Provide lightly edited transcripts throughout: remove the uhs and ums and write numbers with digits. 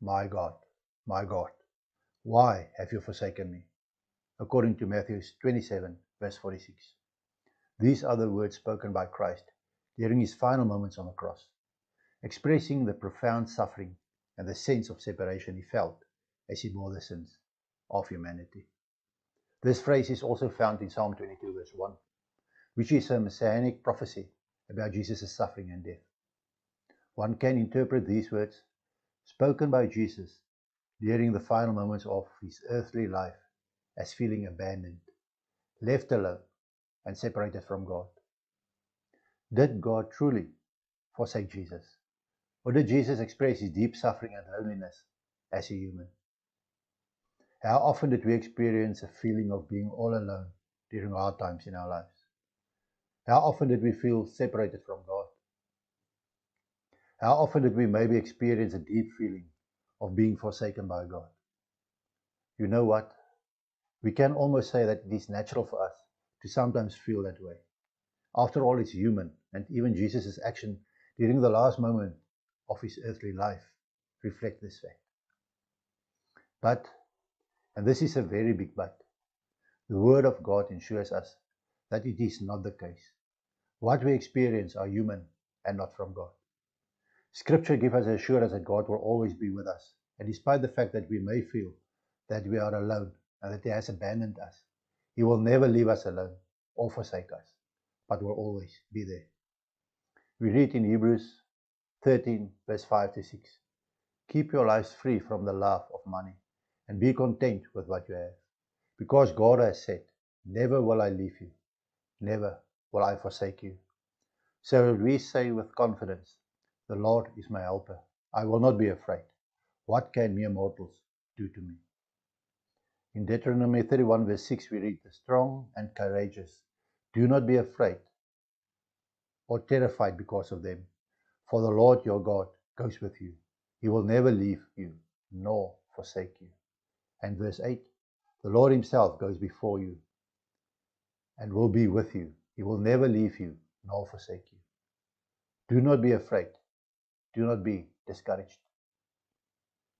my God, why have you forsaken me? According to Matthew 27, verse 46. These are the words spoken by Christ during his final moments on the cross, expressing the profound suffering and the sense of separation he felt as he bore the sins of humanity. This phrase is also found in Psalm 22, verse 1, which is a messianic prophecy about Jesus' suffering and death. One can interpret these words, spoken by Jesus during the final moments of his earthly life, as feeling abandoned, left alone, and separated from God. Did God truly forsake Jesus? Or did Jesus express his deep suffering and loneliness as a human? How often did we experience a feeling of being all alone during hard times in our lives? How often did we feel separated from God? How often did we maybe experience a deep feeling of being forsaken by God? You know what? We can almost say that it is natural for us to sometimes feel that way. After all, it's human, and even Jesus' action during the last moment of his earthly life reflect this fact. But, and this is a very big but, the Word of God ensures us that it is not the case. What we experience are human and not from God. Scripture gives us assurance that God will always be with us, and despite the fact that we may feel that we are alone and that He has abandoned us, He will never leave us alone or forsake us, but will always be there. We read in Hebrews 13, verse 5 to 6. Keep your lives free from the love of money and be content with what you have, because God has said, never will I leave you, never will I forsake you. So we say with confidence, the Lord is my helper. I will not be afraid. What can mere mortals do to me? In Deuteronomy 31, verse 6, we read, the strong and courageous, do not be afraid or terrified because of them, for the Lord your God goes with you. He will never leave you nor forsake you. And verse 8, the Lord himself goes before you and will be with you. He will never leave you nor forsake you. Do not be afraid. Do not be discouraged.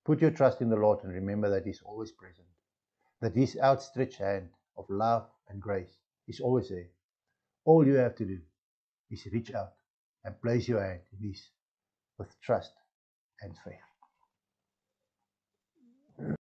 Put your trust in the Lord and remember that He is always present, that His outstretched hand of love and grace is always there. All you have to do is reach out and place your hand in His with trust and faith.